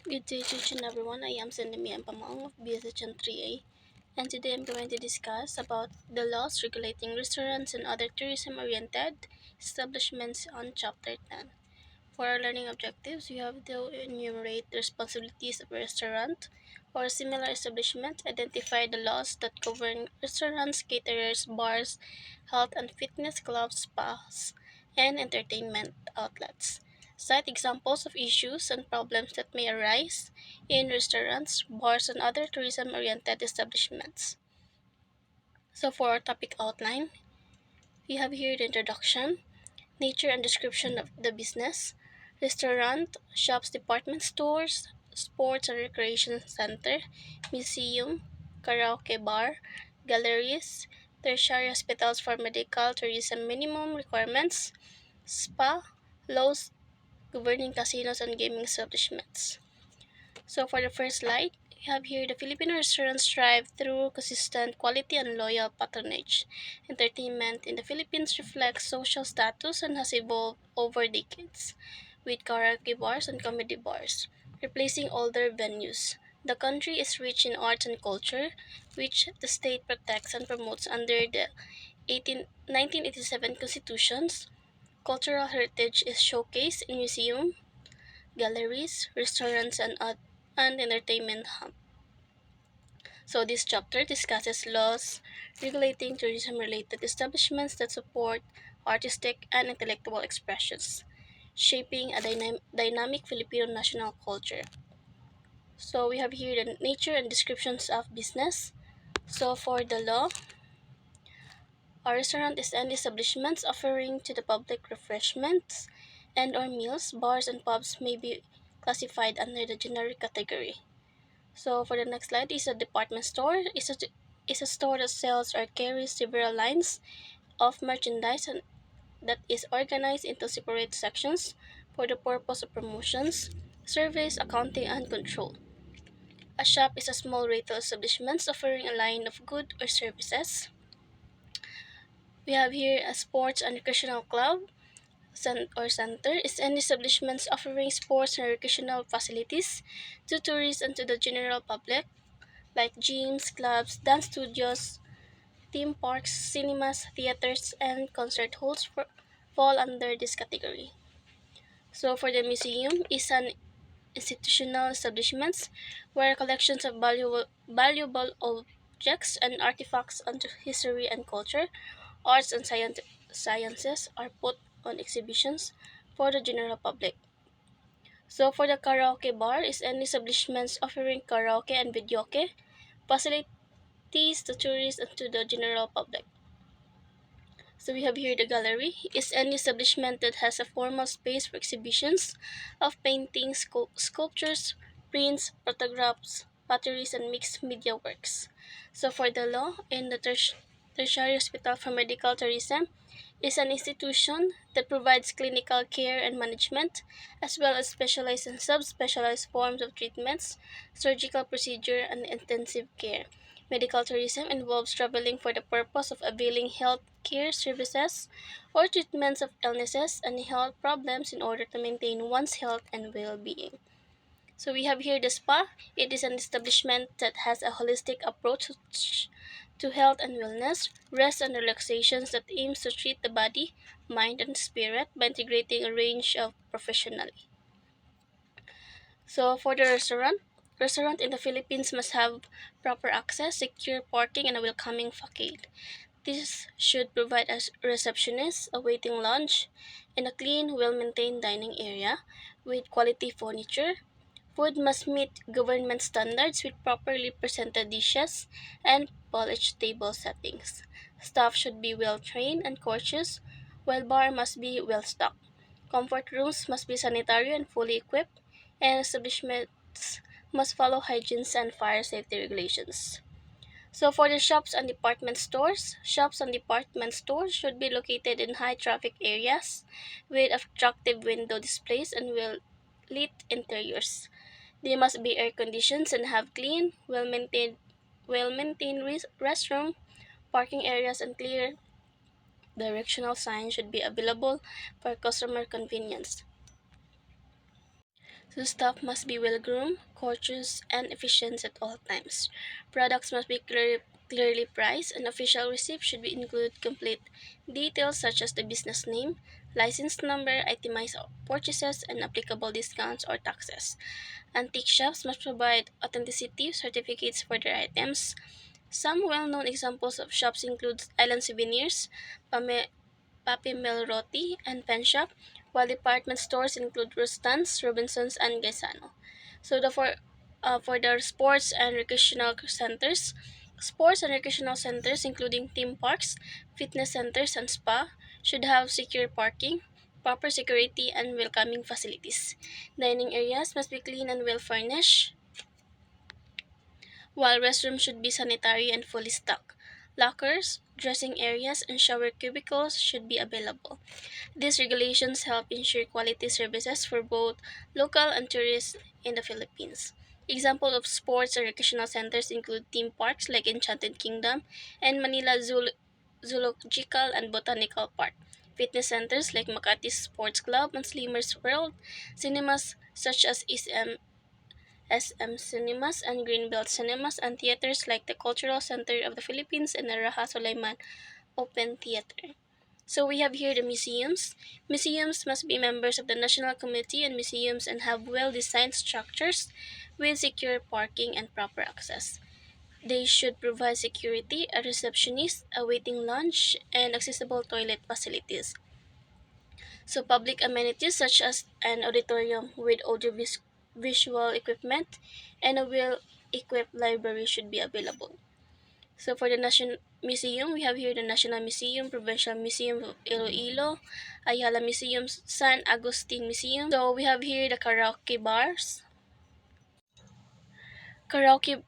Good day to each and everyone. I am Sendemi and Pamaong of BSHN 3A, and today I'm going to discuss about the laws regulating restaurants and other tourism-oriented establishments on Chapter 10. For our learning objectives, we have to enumerate the responsibilities of a restaurant or similar establishment, identify the laws that govern restaurants, caterers, bars, health and fitness clubs, spas, and entertainment outlets. Cite examples of issues and problems that may arise in restaurants, bars, and other tourism oriented establishments. So, for our topic outline, we have here the introduction, nature and description of the business, restaurant, shops, department stores, sports and recreation center, museum, karaoke bar, galleries, tertiary hospitals for medical tourism minimum requirements, spa, laws governing casinos and gaming establishments. So for the first slide, we have here the Filipino restaurants strive through consistent quality and loyal patronage. Entertainment in the Philippines reflects social status and has evolved over decades, with karaoke bars and comedy bars, replacing older venues. The country is rich in arts and culture, which the state protects and promotes under the 1987 constitutions. Cultural heritage is showcased in museums, galleries, restaurants, and entertainment hub. So this chapter discusses laws regulating tourism-related establishments that support artistic and intellectual expressions, shaping a dynamic Filipino national culture. So we have here the nature and descriptions of business. So for the law, a restaurant is any establishments offering to the public refreshments and or meals. Bars and pubs may be classified under the generic category. So for the next slide is a department store. Is a store that sells or carries several lines of merchandise and that is organized into separate sections for the purpose of promotions, service, accounting, and control. A shop is a small retail establishment offering a line of goods or services. We have here a sports and recreational club or center is any establishments offering sports and recreational facilities to tourists and to the general public like gyms, clubs, dance studios, theme parks, cinemas, theaters, and concert halls fall under this category. So for the museum is an institutional establishments where collections of valuable objects and artifacts on history and culture, arts and sciences are put on exhibitions for the general public. So for the karaoke bar is any establishments offering karaoke and videoke facilities to tourists and to the general public. So we have here the gallery is any establishment that has a formal space for exhibitions of paintings, sculptures, prints, photographs, potteries, and mixed media works. So for the law, in the tertiary hospital for medical tourism is an institution that provides clinical care and management, as well as specialized and subspecialized forms of treatments, surgical procedure, and intensive care. Medical tourism involves traveling for the purpose of availing health care services or treatments of illnesses and health problems in order to maintain one's health and well-being. So we have here the spa. It is an establishment that has a holistic approach to health and wellness, rest and relaxations that aims to treat the body, mind, and spirit by integrating a range of professionally. So for the restaurant in the Philippines must have proper access, secure parking, and a welcoming facade. This should provide a receptionist, a waiting lounge, and a clean, well-maintained dining area with quality furniture. Food must meet government standards with properly presented dishes and polished table settings. Staff should be well trained and courteous, while bar must be well stocked. Comfort rooms must be sanitary and fully equipped, and establishments must follow hygiene and fire safety regulations. So for the shops and department stores should be located in high traffic areas with attractive window displays and well lit interiors. They must be air conditioned and have clean, well maintained restroom, parking areas, and clear directional signs should be available for customer convenience. So staff must be well groomed, courteous, and efficient at all times. Products must be clearly priced, and official receipts should include complete details such as the business name, license number, itemized purchases, and applicable discounts or taxes. Antique shops must provide authenticity certificates for their items. Some well-known examples of shops include Island Souvenirs, Pame- Papi Melroti, and Pen Shop, while department stores include Rustan's, Robinson's, and Gaisano. So for the sports and recreational centers including theme parks, fitness centers, and spa should have secure parking, proper security, and welcoming facilities. Dining areas must be clean and well furnished, while restrooms should be sanitary and fully stocked. Lockers, dressing areas, and shower cubicles should be available. These regulations help ensure quality services for both local and tourists in the Philippines. Examples of sports and recreational centers include theme parks like Enchanted Kingdom and Manila Zoological and Botanical Park. Fitness centers like Makati Sports Club and Slimmers World. Cinemas such as SM Cinemas and Greenbelt Cinemas, and theaters like the Cultural Center of the Philippines and the Raha Sulaiman Open Theater. So we have here the museums. Museums must be members of the National Committee on Museums and have well-designed structures with secure parking and proper access. They should provide security, a receptionist, a waiting lounge, and accessible toilet facilities. So public amenities such as an auditorium with visual equipment and a well-equipped library should be available. So for the National Museum, we have here the National Museum, Provincial Museum of Iloilo, Ayala Museum, San Agustin Museum. So we have here the karaoke bars. Karaoke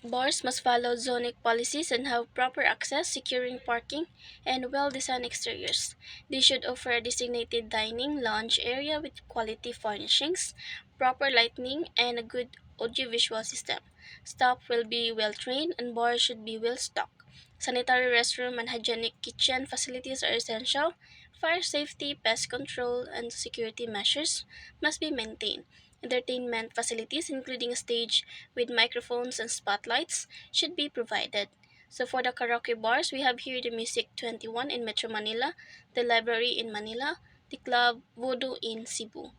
bars must follow zonic policies and have proper access, securing parking, and well-designed exteriors. They should offer a designated dining lounge area with quality furnishings, proper lighting, and a good audiovisual system. Staff will be well trained and bars should be well stocked. Sanitary restroom and hygienic kitchen facilities are essential. Fire safety, pest control, and security measures must be maintained. Entertainment facilities, including a stage with microphones and spotlights, should be provided. So for the karaoke bars, we have here the Music 21 in Metro Manila, the Library in Manila, the Club Voodoo in Cebu.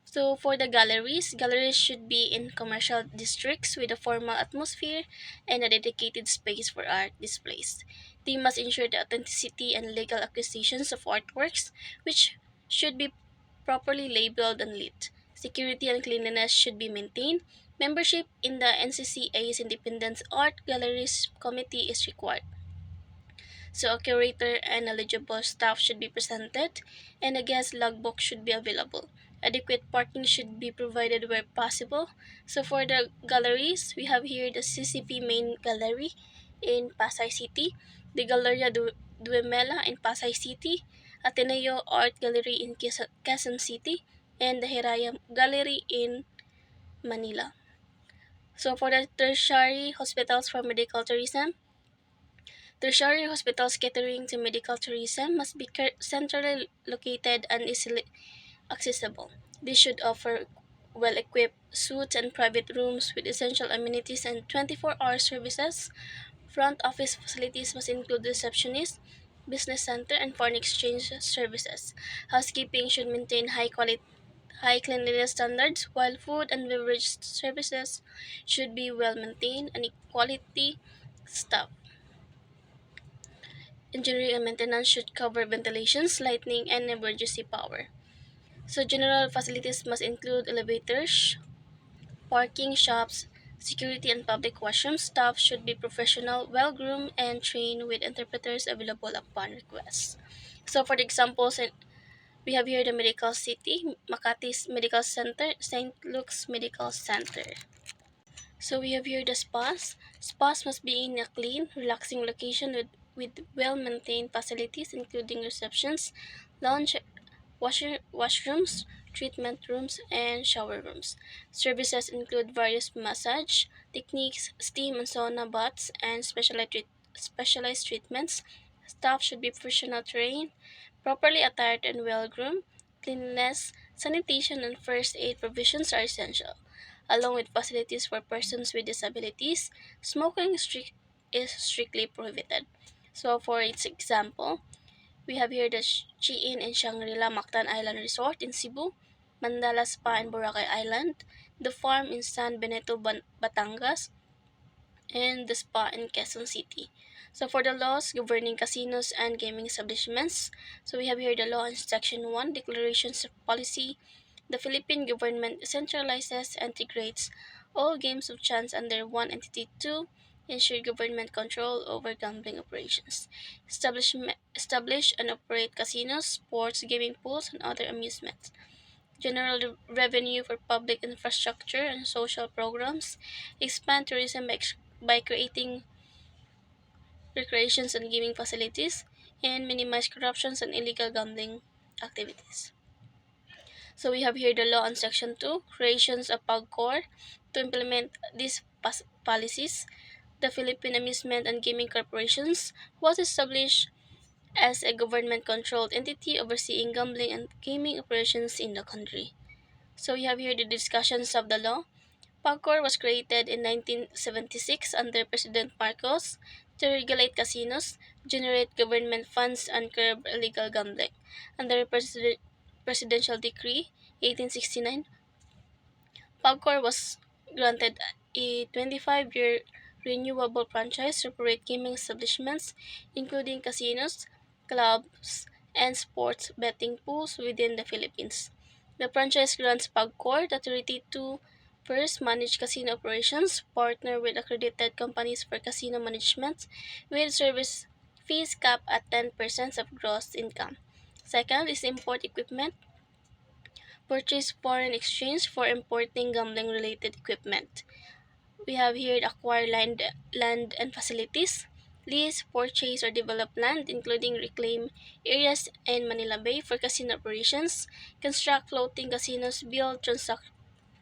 So for the galleries, galleries should be in commercial districts with a formal atmosphere and a dedicated space for art displays. They must ensure the authenticity and legal acquisitions of artworks, which should be properly labeled and lit. Security and cleanliness should be maintained. Membership in the NCCA's Independent Art Galleries Committee is required. So a curator and eligible staff should be presented, and a guest logbook should be available. Adequate parking should be provided where possible. So for the galleries, we have here the CCP Main Gallery in Pasay City, the Galleria Duemela in Pasay City, Ateneo Art Gallery in Quezon City, and the Hiraya Gallery in Manila. So for the tertiary hospitals for medical tourism, tertiary hospitals catering to medical tourism must be centrally located and easily accessible. They should offer well equipped suites and private rooms with essential amenities and 24-hour services. Front office facilities must include receptionist, business center, and foreign exchange services. Housekeeping should maintain high cleanliness standards, while food and beverage services should be well maintained and quality staff. Engineering and maintenance should cover ventilations, lighting, and emergency power. So general facilities must include elevators, parking, shops, security, and public washrooms. Staff should be professional, well-groomed, and trained with interpreters available upon request. So for the examples, we have here the Medical City, Makati's Medical Center, St. Luke's Medical Center. So we have here the spas. Spas must be in a clean, relaxing location with well-maintained facilities including receptions, lounge, washrooms, treatment rooms, and shower rooms. Services include various massage techniques, steam and sauna baths, and specialized treatments. Staff should be professional trained, properly attired and well groomed. Cleanliness, Sanitation and first aid provisions are essential. Along with facilities for persons with disabilities, smoking is strictly prohibited. So, for its example, we have here the Chiin and Shangri-La Mactan Island Resort in Cebu, Mandala Spa in Boracay Island, the farm in San Benito, Batangas, and the spa in Quezon City. So for the laws governing casinos and gaming establishments, so we have here the law in Section 1, Declarations of Policy. The Philippine government centralizes and integrates all games of chance under one entity to ensure government control over gambling operations. Establish and operate casinos, sports, gaming pools, and other amusements. General revenue for public infrastructure and social programs. Expand tourism by creating recreations and gaming facilities, and minimize corruptions and illegal gambling activities. So we have here the law on Section 2, creations of PAGCOR. To implement these policies, the Philippine Amusement and Gaming Corporations was established as a government-controlled entity overseeing gambling and gaming operations in the country. So we have here the discussions of the law. PAGCOR was created in 1976 under President Marcos to regulate casinos, generate government funds, and curb illegal gambling. Under Presidential Decree 1869, PAGCOR was granted a 25-year renewable franchise to operate gaming establishments, including casinos, clubs, and sports betting pools within the Philippines. The franchise grants PAGCOR the authority to first manage casino operations, partner with accredited companies for casino management, with service fees capped at 10% of gross income. Second is import equipment. Purchase foreign exchange for importing gambling related equipment. We have here acquire land and facilities, lease, purchase, or develop land, including reclaim areas in Manila Bay for casino operations, construct floating casinos, build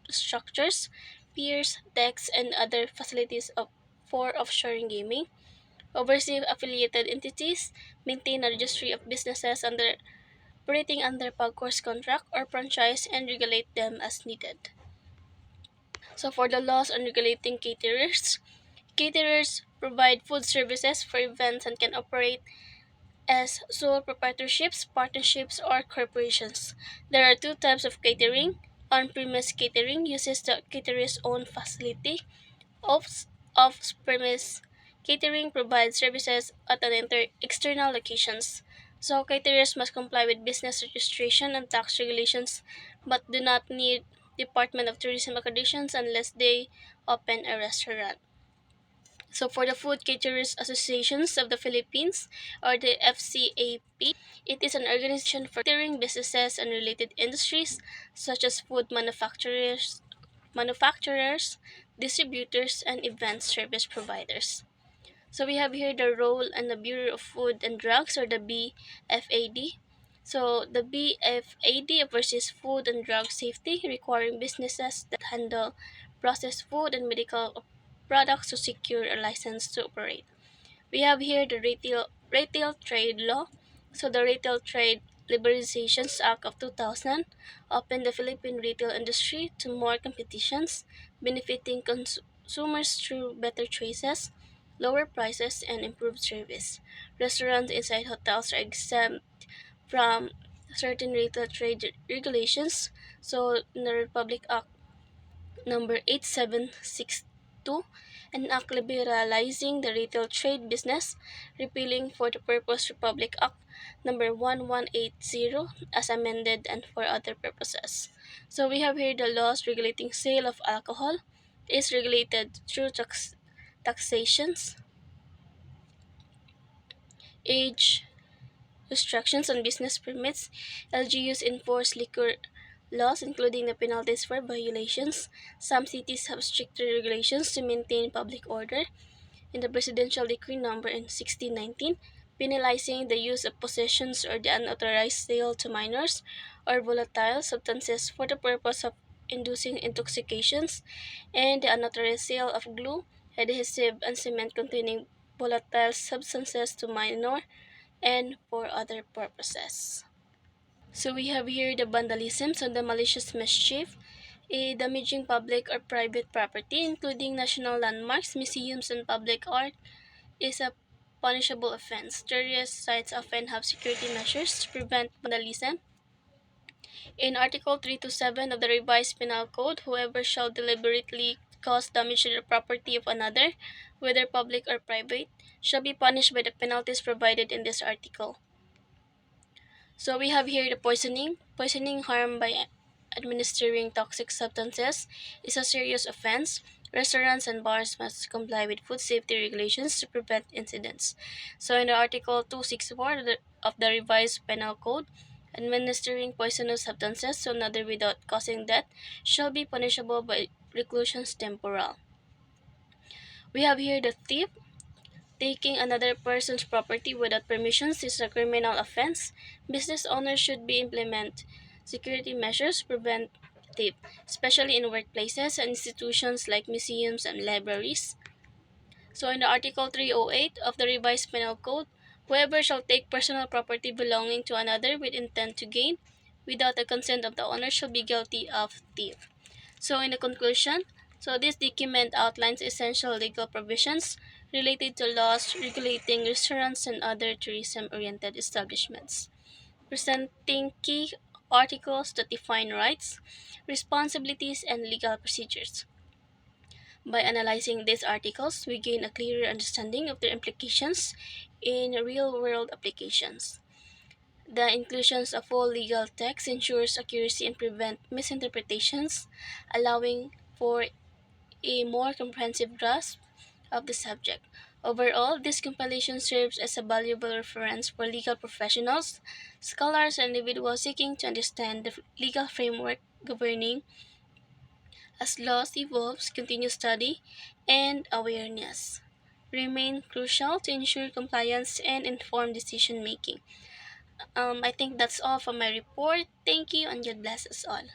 structures, piers, decks, and other facilities for offshoring gaming, oversee affiliated entities, maintain a registry of businesses operating under PAGCOR's contract or franchise, and regulate them as needed. So for the laws on regulating caterers, caterers provide food services for events and can operate as sole proprietorships, partnerships, or corporations. There are two types of catering. On-premise catering uses the caterer's own facility. Off- Off-premise catering provides services at external locations. So caterers must comply with business registration and tax regulations, but do not need Department of Tourism accreditations unless they open a restaurant. So for the Food Caterers Associations of the Philippines, or the FCAP, it is an organization for catering businesses and related industries such as food manufacturers, distributors, and event service providers. So we have here the role and the Bureau of Food and Drugs, or the BFAD. So the BFAD oversees food and drug safety, requiring businesses that handle processed food and medical products to secure a license to operate. We have here the retail trade law. So the Retail Trade Liberalizations Act of 2000 opened the Philippine retail industry to more competitions, benefiting consumers through better choices, lower prices, and improved service. Restaurants inside hotels are exempt from certain retail trade regulations. So in the Republic Act number 8762, an act liberalizing the retail trade business, repealing for the purpose Republic Act number 1180 as amended and for other purposes. So we have here the laws regulating sale of alcohol is regulated through taxations, age restrictions on business permits. LGUs enforce liquor laws, including the penalties for violations. Some cities have stricter regulations to maintain public order. In the Presidential Decree number in 1619, penalizing the use of possessions or the unauthorized sale to minors or volatile substances for the purpose of inducing intoxications, and the unauthorized sale of glue, adhesive, and cement containing volatile substances to minor and for other purposes. So we have here the vandalism, so the malicious mischief, a damaging public or private property, including national landmarks, museums, and public art, is a punishable offense. Tourist sites often have security measures to prevent vandalism. In Article 327 of the Revised Penal Code, whoever shall deliberately cause damage to the property of another, whether public or private, shall be punished by the penalties provided in this article. So we have here the poisoning. Poisoning harm by administering toxic substances is a serious offense. Restaurants and bars must comply with food safety regulations to prevent incidents. So in the Article 264 of the Revised Penal Code, administering poisonous substances to another without causing death shall be punishable by reclusion temporal. We have here the thief. Taking another person's property without permissions is a criminal offense. Business owners should be implement security measures to prevent theft, especially in workplaces and institutions like museums and libraries. So in the Article 308 of the Revised Penal Code, whoever shall take personal property belonging to another with intent to gain without the consent of the owner shall be guilty of theft. So in the conclusion, so this document outlines essential legal provisions related to laws regulating restaurants and other tourism-oriented establishments, presenting key articles that define rights, responsibilities, and legal procedures. By analyzing these articles, we gain a clearer understanding of their implications in real-world applications. The inclusion of full legal text ensures accuracy and prevent misinterpretations, allowing for a more comprehensive grasp of the subject. Overall, this compilation serves as a valuable reference for legal professionals, scholars, and individuals seeking to understand the legal framework governing as laws evolves. Continuous study and awareness remain crucial to ensure compliance and informed decision making. I think that's all for my report. Thank you, and God bless us all.